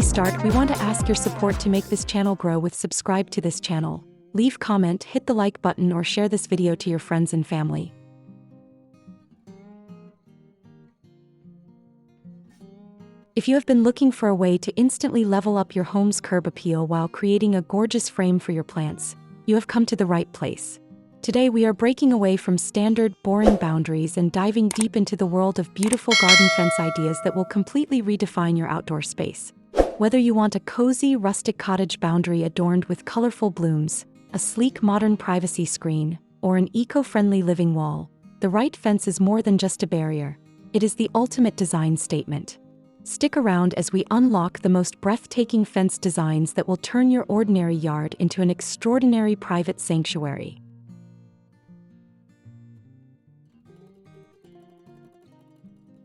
start, we want to ask your support to make this channel grow with subscribe to this channel. Leave comment, hit the like button or share this video to your friends and family. If you have been looking for a way to instantly level up your home's curb appeal while creating a gorgeous frame for your plants, you have come to the right place. Today we are breaking away from standard, boring boundaries and diving deep into the world of beautiful garden fence ideas that will completely redefine your outdoor space. Whether you want a cozy, rustic cottage boundary adorned with colorful blooms, a sleek modern privacy screen, or an eco-friendly living wall, the right fence is more than just a barrier. It is the ultimate design statement. Stick around as we unlock the most breathtaking fence designs that will turn your ordinary yard into an extraordinary private sanctuary.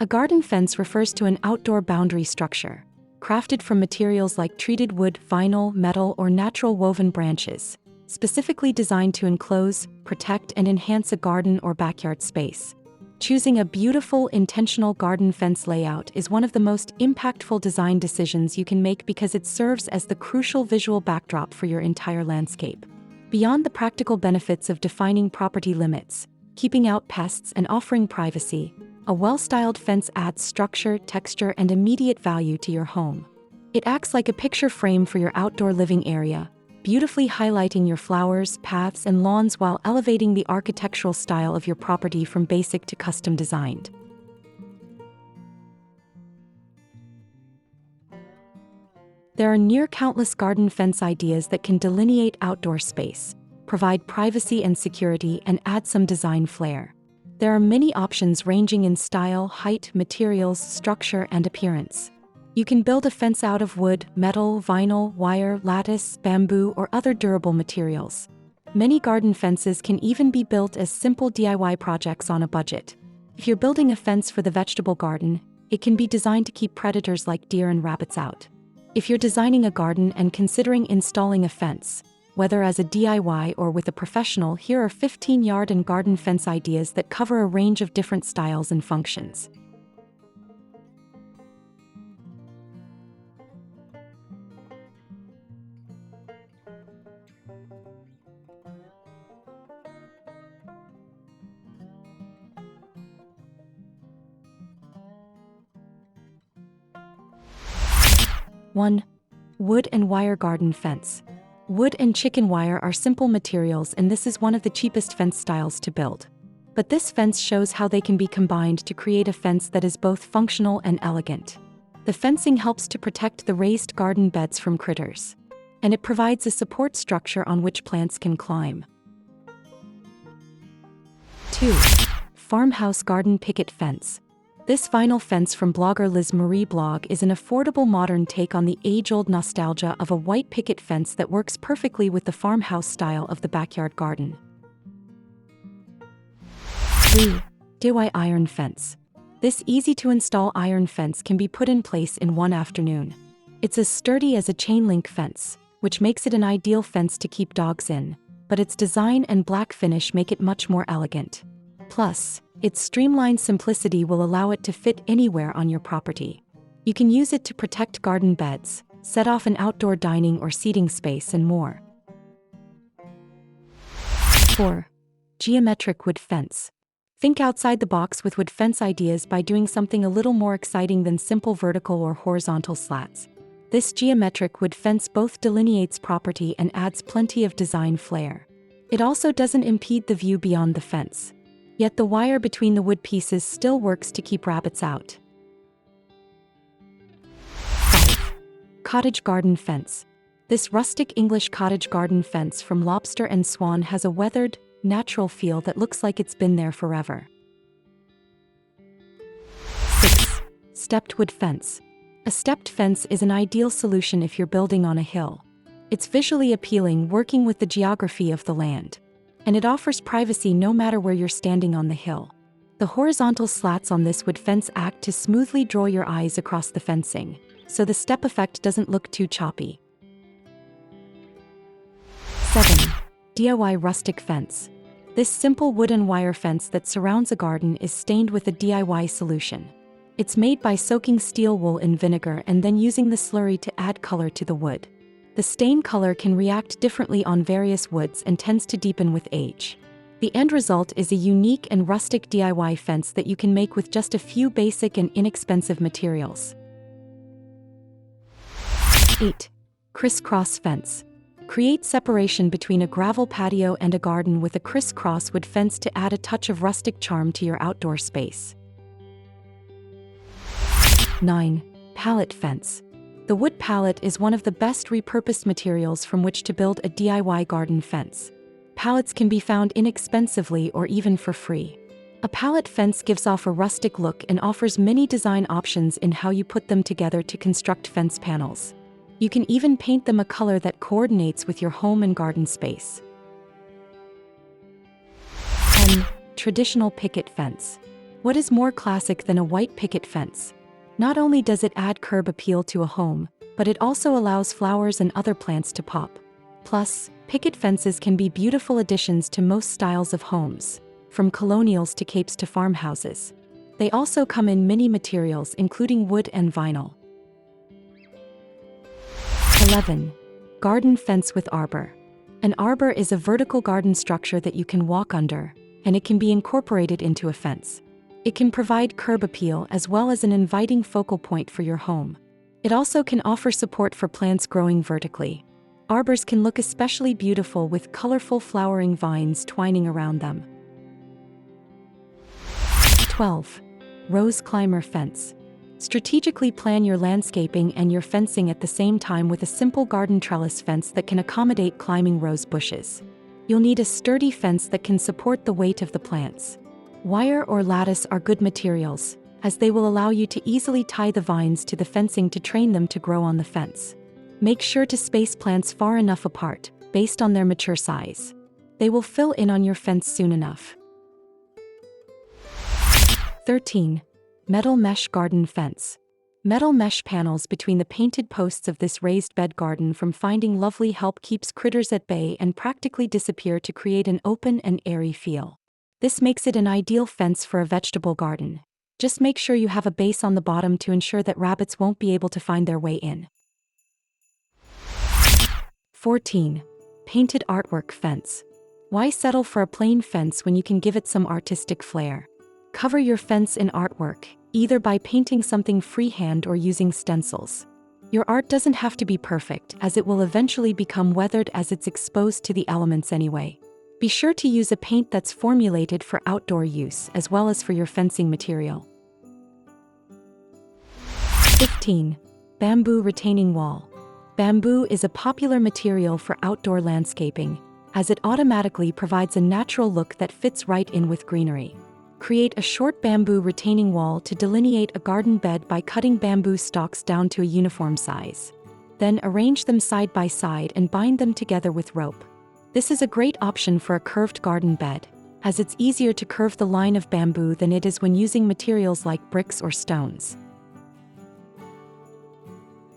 A garden fence refers to an outdoor boundary structure, crafted from materials like treated wood, vinyl, metal, or natural woven branches, specifically designed to enclose, protect, and enhance a garden or backyard space. Choosing a beautiful, intentional garden fence layout is one of the most impactful design decisions you can make because it serves as the crucial visual backdrop for your entire landscape. Beyond the practical benefits of defining property limits, keeping out pests, and offering privacy, a well-styled fence adds structure, texture, and immediate value to your home. It acts like a picture frame for your outdoor living area, beautifully highlighting your flowers, paths, and lawns while elevating the architectural style of your property from basic to custom designed. There are near countless garden fence ideas that can delineate outdoor space, provide privacy and security, and add some design flair. There are many options ranging in style, height, materials, structure, and appearance. You can build a fence out of wood, metal, vinyl, wire, lattice, bamboo, or other durable materials. Many garden fences can even be built as simple DIY projects on a budget. If you're building a fence for the vegetable garden, it can be designed to keep predators like deer and rabbits out. If you're designing a garden and considering installing a fence, whether as a DIY or with a professional, here are 15-yard and garden fence ideas that cover a range of different styles and functions. One, wood and wire garden fence. Wood and chicken wire are simple materials, and this is one of the cheapest fence styles to build. But this fence shows how they can be combined to create a fence that is both functional and elegant. The fencing helps to protect the raised garden beds from critters, and it provides a support structure on which plants can climb. 2. Farmhouse garden picket fence. This vinyl fence from blogger Liz Marie Blog is an affordable modern take on the age-old nostalgia of a white picket fence that works perfectly with the farmhouse style of the backyard garden. 3. DIY iron fence. This easy-to-install iron fence can be put in place in one afternoon. It's as sturdy as a chain-link fence, which makes it an ideal fence to keep dogs in, but its design and black finish make it much more elegant. Plus, its streamlined simplicity will allow it to fit anywhere on your property. You can use it to protect garden beds, set off an outdoor dining or seating space, and more. 4. Geometric wood fence. Think outside the box with wood fence ideas by doing something a little more exciting than simple vertical or horizontal slats. This geometric wood fence both delineates property and adds plenty of design flair. It also doesn't impede the view beyond the fence. Yet the wire between the wood pieces still works to keep rabbits out. 5. Cottage garden fence. This rustic English cottage garden fence from Lobster and Swan has a weathered, natural feel that looks like it's been there forever. 6. Stepped wood fence. A stepped fence is an ideal solution if you're building on a hill. It's visually appealing, working with the geography of the land, and it offers privacy no matter where you're standing on the hill. The horizontal slats on this wood fence act to smoothly draw your eyes across the fencing, so the step effect doesn't look too choppy. 7. DIY rustic fence. This simple wooden wire fence that surrounds a garden is stained with a DIY solution. It's made by soaking steel wool in vinegar and then using the slurry to add color to the wood. The stain color can react differently on various woods and tends to deepen with age. The end result is a unique and rustic DIY fence that you can make with just a few basic and inexpensive materials. 8. Crisscross fence. Create separation between a gravel patio and a garden with a crisscross wood fence to add a touch of rustic charm to your outdoor space. 9. Pallet fence. The wood pallet is one of the best repurposed materials from which to build a DIY garden fence. Pallets can be found inexpensively or even for free. A pallet fence gives off a rustic look and offers many design options in how you put them together to construct fence panels. You can even paint them a color that coordinates with your home and garden space. 10. Traditional picket fence. What is more classic than a white picket fence? Not only does it add curb appeal to a home, but it also allows flowers and other plants to pop. Plus, picket fences can be beautiful additions to most styles of homes, from colonials to capes to farmhouses. They also come in many materials including wood and vinyl. 11. Garden fence with arbor. An arbor is a vertical garden structure that you can walk under, and it can be incorporated into a fence. It can provide curb appeal as well as an inviting focal point for your home. It also can offer support for plants growing vertically. Arbors can look especially beautiful with colorful flowering vines twining around them. 12. Rose climber fence. Strategically plan your landscaping and your fencing at the same time with a simple garden trellis fence that can accommodate climbing rose bushes. You'll need a sturdy fence that can support the weight of the plants. Wire or lattice are good materials, as they will allow you to easily tie the vines to the fencing to train them to grow on the fence. Make sure to space plants far enough apart, based on their mature size. They will fill in on your fence soon enough. 13. Metal mesh garden fence. Metal mesh panels between the painted posts of this raised bed garden from finding lovely help keeps critters at bay and practically disappear to create an open and airy feel. This makes it an ideal fence for a vegetable garden. Just make sure you have a base on the bottom to ensure that rabbits won't be able to find their way in. 14. Painted artwork fence. Why settle for a plain fence when you can give it some artistic flair? Cover your fence in artwork, either by painting something freehand or using stencils. Your art doesn't have to be perfect, as it will eventually become weathered as it's exposed to the elements anyway. Be sure to use a paint that's formulated for outdoor use as well as for your fencing material. 15. Bamboo retaining wall. Bamboo is a popular material for outdoor landscaping, as it automatically provides a natural look that fits right in with greenery. Create a short bamboo retaining wall to delineate a garden bed by cutting bamboo stalks down to a uniform size. Then arrange them side by side and bind them together with rope. This is a great option for a curved garden bed, as it's easier to curve the line of bamboo than it is when using materials like bricks or stones.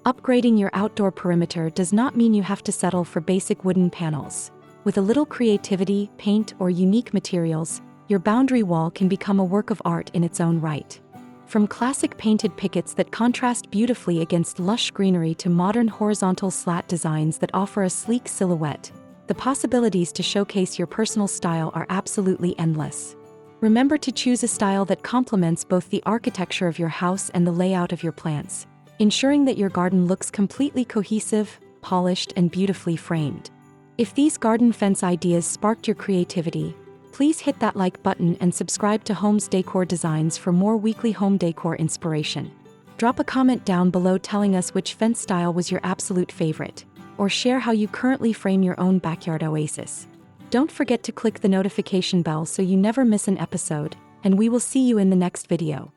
Upgrading your outdoor perimeter does not mean you have to settle for basic wooden panels. With a little creativity, paint, or unique materials, your boundary wall can become a work of art in its own right. From classic painted pickets that contrast beautifully against lush greenery to modern horizontal slat designs that offer a sleek silhouette, the possibilities to showcase your personal style are absolutely endless. Remember to choose a style that complements both the architecture of your house and the layout of your plants, ensuring that your garden looks completely cohesive, polished, and beautifully framed. If these garden fence ideas sparked your creativity, please hit that like button and subscribe to Decor Designs for more weekly home decor inspiration. Drop a comment down below telling us which fence style was your absolute favorite, or share how you currently frame your own backyard oasis. Don't forget to click the notification bell so you never miss an episode, and we will see you in the next video.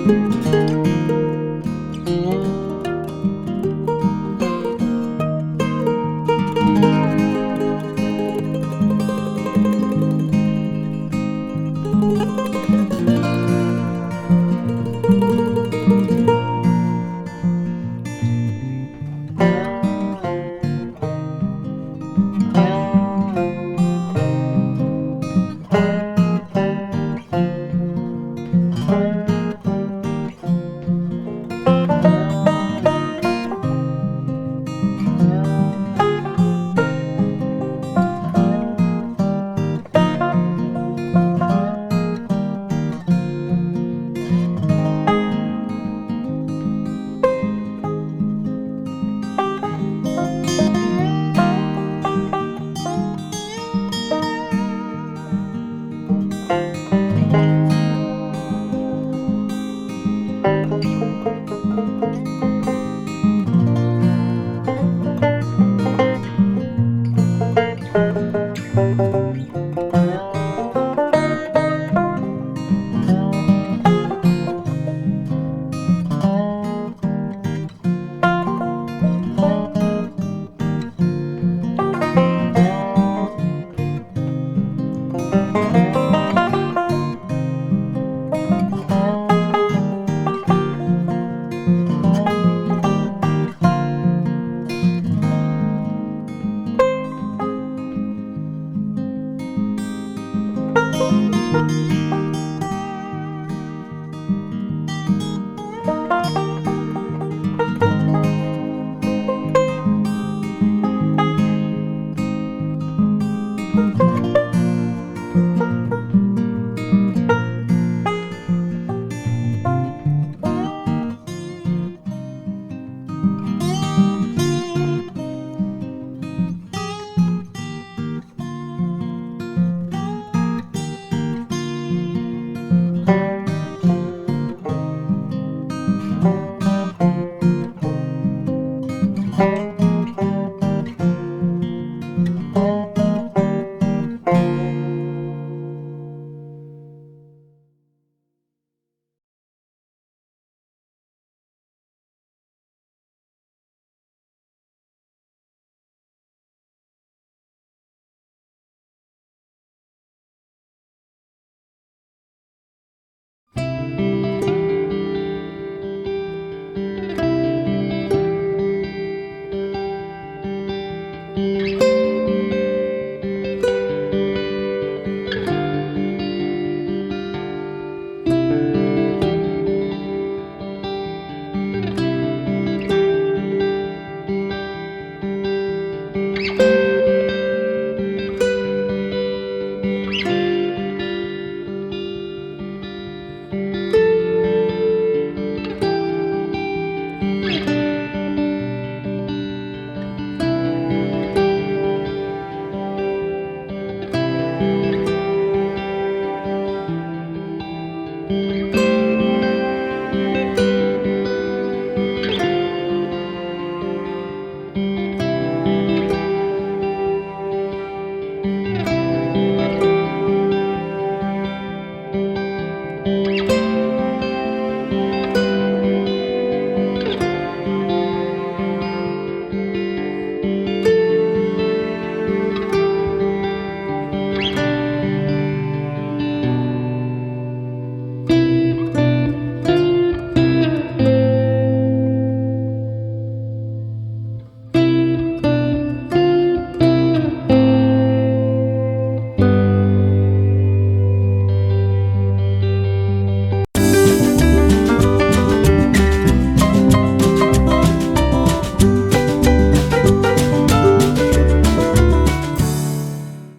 you.